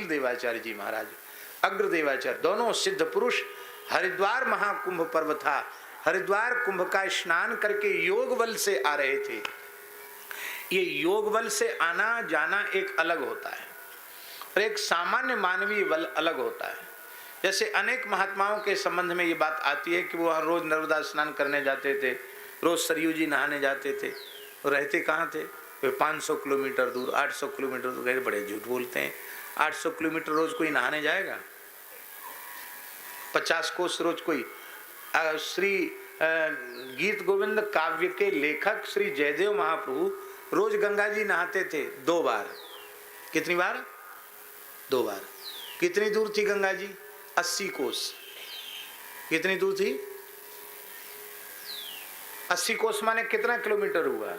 देवाचार्य जी महाराज, अग्रदेवाचार्य, दोनों सिद्ध पुरुष। हरिद्वार महाकुंभ पर्व था, हरिद्वार कुंभ का स्नान करके योग बल से आ रहे थे। ये योग बल से आना जाना एक अलग होता है और एक सामान्य मानवीय बल अलग होता है। जैसे अनेक महात्माओं के संबंध में ये बात आती है कि वो रोज नर्मदा स्नान करने जाते थे, रोज सरयू जी नहाने जाते थे, और रहते कहाँ थे? वे 500 किलोमीटर दूर, 800 किलोमीटर दूर गए। बड़े झूठ बोलते हैं, 800 किलोमीटर रोज कोई नहाने जाएगा? 50 कोस रोज कोई? श्री गीत गोविंद काव्य के लेखक श्री जयदेव महाप्रभु रोज गंगा जी नहाते थे 2 बार। कितनी बार? 2 बार। कितनी दूर थी गंगा जी? 80 कोस। कितनी दूर थी? 80 कोस माने कितना किलोमीटर हुआ?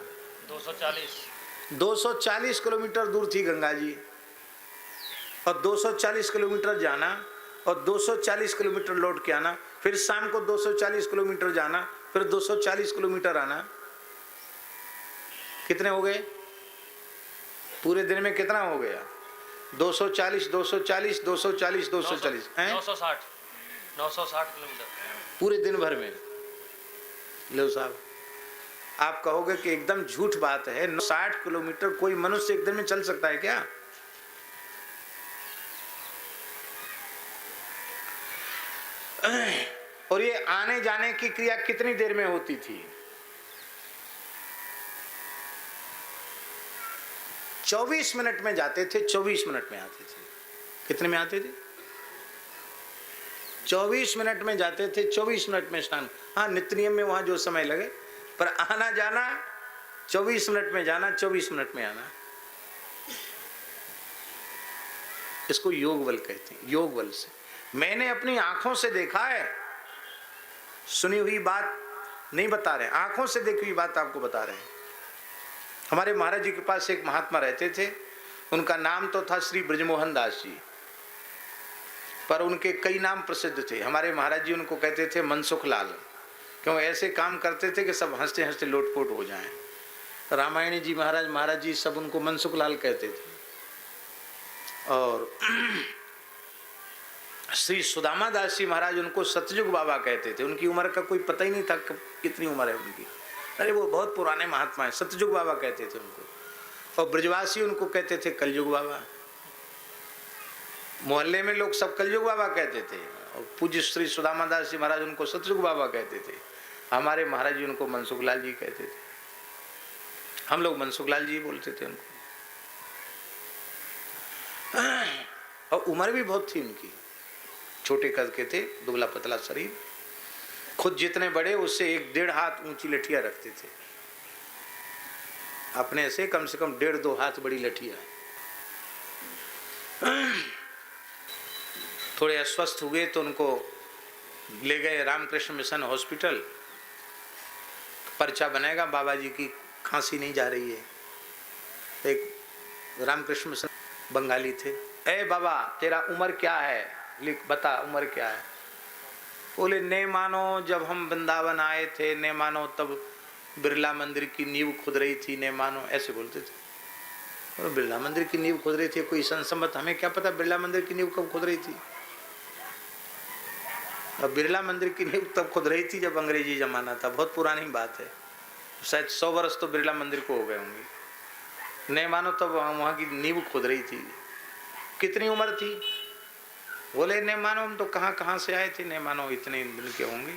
240 किलोमीटर दूर थी गंगा जी। और 240 किलोमीटर जाना और 240 किलोमीटर लौट के आना, फिर शाम को 240 किलोमीटर जाना, फिर 240 किलोमीटर आना। कितने हो गए? पूरे दिन में कितना हो गया? 240 240 240 240 960 किलोमीटर पूरे दिन भर में। लो साहब, आप कहोगे कि एकदम झूठ बात है, 60 किलोमीटर कोई मनुष्य एक दिन में चल सकता है क्या? और ये आने जाने की क्रिया कितनी देर में होती थी? 24 मिनट में जाते थे, 24 मिनट में आते थे। कितने में आते थे? 24 मिनट में जाते थे, 24 मिनट में स्नान। हाँ, नित्य नियम में वहां जो समय लगे, पर आना जाना 24 मिनट में जाना, 24 मिनट में आना। इसको योग बल कहते हैं। योग बल से मैंने अपनी आंखों से देखा है, सुनी हुई बात नहीं बता रहे, आंखों से देखी हुई बात आपको बता रहे हैं। हमारे महाराज जी के पास एक महात्मा रहते थे, उनका नाम तो था श्री ब्रजमोहन दास जी, पर उनके कई नाम प्रसिद्ध थे। हमारे महाराज जी उनको कहते थे मनसुख लाल, क्यों? ऐसे काम करते थे कि सब हंसते हंसते लोटपोट हो जाएं। रामायणी जी महाराज जी सब उनको मनसुख लाल कहते थे। और श्री सुदामा दास जी महाराज उनको सतयुग बाबा कहते थे। उनकी उम्र का कोई पता ही नहीं था कितनी उम्र है उनकी। अरे वो बहुत पुराने महात्मा है, सतयुग बाबा कहते थे उनको। और ब्रजवासी उनको कहते थे कलयुग बाबा। मोहल्ले में लोग सब कलयुग बाबा कहते थे, और पूज्य श्री सुदामा दास जी महाराज उनको सतयुग बाबा कहते थे। हमारे महाराज जी उनको मनसुख लाल जी कहते थे। हम लोग मनसुख लाल जी बोलते थे उनको। और उम्र भी बहुत थी उनकी, छोटे कद के थे, दुबला पतला शरीर। खुद जितने बड़े उससे 1-1.5 हाथ ऊंची लठिया रखते थे अपने से, कम से कम 1.5-2 हाथ बड़ी लठिया। थोड़े अस्वस्थ हुए तो उनको ले गए रामकृष्ण मिशन हॉस्पिटल। पर्चा बनेगा, बाबा जी की खांसी नहीं जा रही है। एक रामकृष्ण मिशन बंगाली थे। ए बाबा, तेरा उम्र क्या है? लिख, बता उम्र क्या है। बोले ने मानो जब हम वृंदावन आए थे, ने मानो तब बिरला मंदिर की नींव खुद रही थी, ने मानो, ऐसे बोलते थे। और बिरला मंदिर की नींव खुद रही थी, कोई संसम्मत, हमें क्या पता बिरला मंदिर की नींव कब खुद रही थी। और बिरला मंदिर की नींव तब खुद रही थी जब अंग्रेजी जमाना था, बहुत पुरानी बात है, शायद 100 वर्ष तो बिरला मंदिर को हो गए होंगे। ने मानो तब वहाँ की नींव खुद रही थी। कितनी उम्र थी? बोले ने मानो हम तो कहाँ कहाँ से आए थे, ने मानो इतने दिन के होंगे।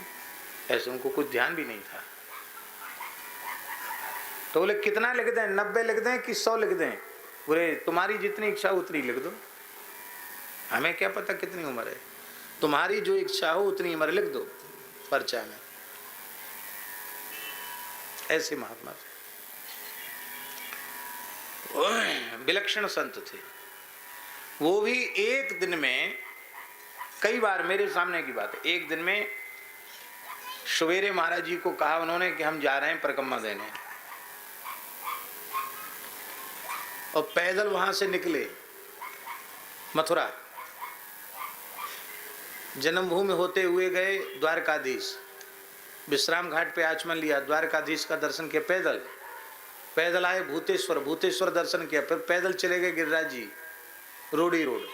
ऐसे उनको कुछ ध्यान भी नहीं था। तो बोले कितना लिख दें, 90 लिख दें कि 100 लिख दें? बोले तुम्हारी जितनी इच्छा उतनी लिख दो, हमें क्या पता कितनी उम्र है, तुम्हारी जो इच्छा हो उतनी उम्र लिख दो पर्चा में। ऐसे महात्मा थे, विलक्षण संत थे। वो भी एक दिन में, कई बार मेरे सामने की बात है, एक दिन में सवेरे महाराज जी को कहा उन्होंने कि हम जा रहे हैं परिक्रमा देने, और पैदल वहां से निकले मथुरा, जन्मभूमि होते हुए गए द्वारकाधीश, विश्राम घाट पे आचमन लिया, द्वारकाधीश का दर्शन किया, पैदल आए भूतेश्वर, भूतेश्वर दर्शन किया, फिर पैदल चले गए गिरिराज जी, रोड ही रोड,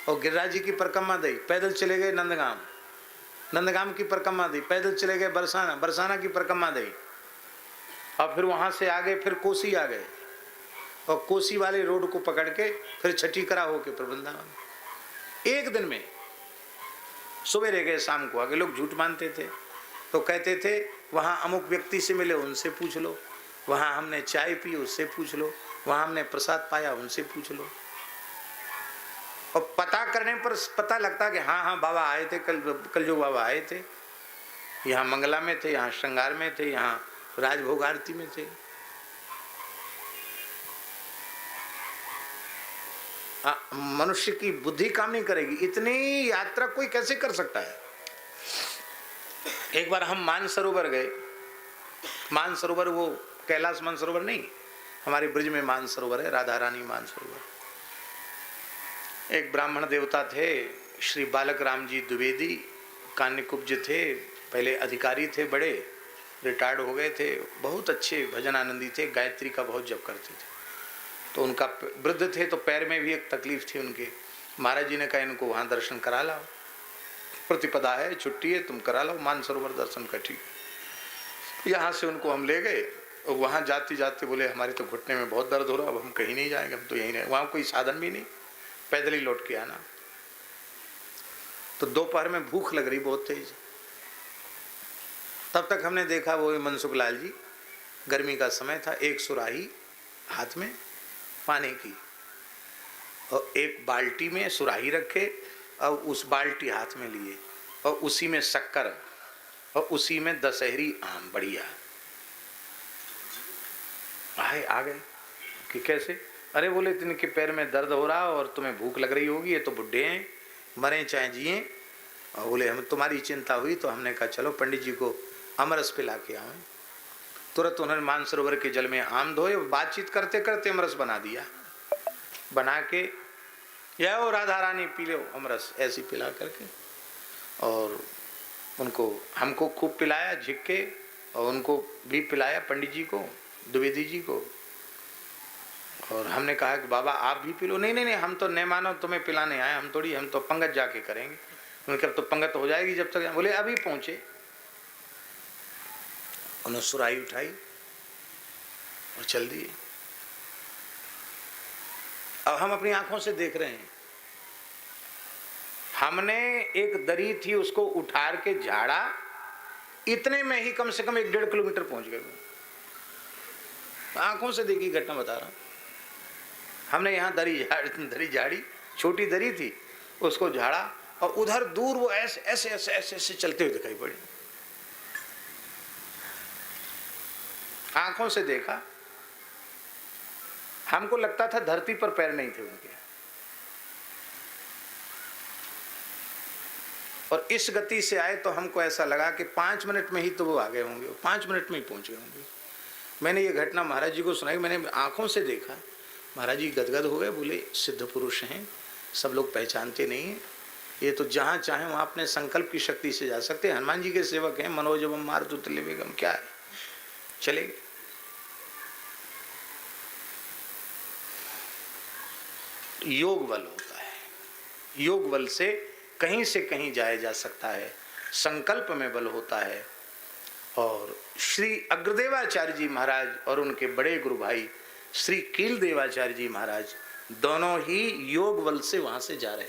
और गिरिराज जी की परिक्रमा दी, पैदल चले गए नंदगाम, नंदगाम की परिक्रमा दी, पैदल चले गए बरसाना, बरसाना की परिक्रमा दी, और फिर वहां से आगे फिर कोसी आ गए, और कोसी वाले रोड को पकड़ के फिर छठीकरा होके फिर वृंदावन। एक दिन में सवेरे गए, शाम को आगे। लोग झूठ मानते थे तो कहते थे वहां अमुक व्यक्ति से मिले, उनसे पूछ लो, वहां हमने चाय पी, उससे पूछ लो, वहां हमने प्रसाद पाया, उनसे पूछ लो। और पता करने पर पता लगता कि हाँ हाँ बाबा आए थे, कल जो बाबा आए थे, यहाँ मंगला में थे, यहाँ श्रृंगार में थे, यहाँ राजभोग आरती में थे। मनुष्य की बुद्धि काम नहीं करेगी, इतनी यात्रा कोई कैसे कर सकता है। एक बार हम मानसरोवर गए, मानसरोवर वो कैलाश मानसरोवर नहीं, हमारे ब्रिज में मानसरोवर है, राधा रानी मानसरोवर। एक ब्राह्मण देवता थे, श्री बालक राम जी द्विवेदी, कान्यकुब्ज थे, पहले अधिकारी थे, बड़े रिटायर्ड हो गए थे, बहुत अच्छे भजन आनंदी थे, गायत्री का बहुत जप करते थे। तो उनका वृद्ध थे तो पैर में भी एक तकलीफ थी उनके। महाराज जी ने कहा इनको वहाँ दर्शन करा लाओ, प्रतिपदा है, छुट्टी है, तुम करा लो मानसरोवर दर्शन का। ठीक, यहाँ से उनको हम ले गए, और वहाँ जाते जाते बोले हमारे तो घुटने में बहुत दर्द हो रहा, अब हम कहीं नहीं जाएंगे, हम तो यहीं रहे। वहाँ कोई साधन भी नहीं, पैदल ही लौट के आना। तो दोपहर में भूख लग रही बहुत तेज। तब तक हमने देखा वो मनसुख लाल जी, गर्मी का समय था, एक सुराही हाथ में पानी की, और एक बाल्टी में सुराही रखे, और उस बाल्टी हाथ में लिए, और उसी में शक्कर, और उसी में दशहरी आम बढ़िया। आए आ गए कि कैसे? अरे बोले इनके पैर में दर्द हो रहा और तुम्हें भूख लग रही होगी, ये तो बुढ़े हैं, मरे चाहे जिए। और बोले हम तुम्हारी चिंता हुई तो हमने कहा चलो पंडित जी को अमरस पिला के आए। तुरंत उन्होंने मानसरोवर के जल में आम धोए, बातचीत करते करते अमरस बना दिया, बना के या राधा रानी पी लो अमरस, ऐसी पिला करके। और उनको हमको खूब पिलाया झिक के, और उनको भी पिलाया पंडित जी को, द्विवेदी जी को। और हमने कहा कि बाबा आप भी पी लो। नहीं नहीं नहीं, हम तो नहीं मानो तुम्हें पिलाने आए, हम थोड़ी, हम तो पंगत जाके करेंगे। उन्होंने कहा तो पंगत हो जाएगी जब तक। बोले अभी पहुंचे। उन्होंने सुराही उठाई और चल दिए। अब हम अपनी आंखों से देख रहे हैं, हमने एक दरी थी उसको उठार के झाड़ा, इतने में ही कम से कम 1-1.5 किलोमीटर पहुंच गए। आंखों से देखी घटना बता रहा हूं। हमने यहाँ दरी झाड़ी, छोटी दरी थी, उसको झाड़ा, और उधर दूर वो ऐसे ऐसे ऐसे ऐसे ऐसे चलते हुए दिखाई पड़े। आंखों से देखा, हमको लगता था धरती पर पैर नहीं थे उनके। और इस गति से आए तो हमको ऐसा लगा कि 5 मिनट में ही तो वो आ गए होंगे, 5 मिनट में ही पहुंच गए होंगे। मैंने ये घटना महाराज जी को सुनाई, मैंने आंखों से देखा। महाराज जी गदगद हो गए, बोले सिद्ध पुरुष हैं, सब लोग पहचानते नहीं हैं, ये तो जहाँ चाहे वहाँ अपने संकल्प की शक्ति से जा सकते हैं। हनुमान जी के सेवक हैं, मनोजवम मारुतुल्य वेगम, क्या है, चले गए। योग बल होता है, योग बल से कहीं से कहीं जाया जा सकता है, संकल्प में बल होता है। और श्री अग्रदेवाचार्य जी महाराज और उनके बड़े गुरु भाई श्री कील देवाचार्य जी महाराज दोनों ही योग बल से वहां से जा रहे हैं।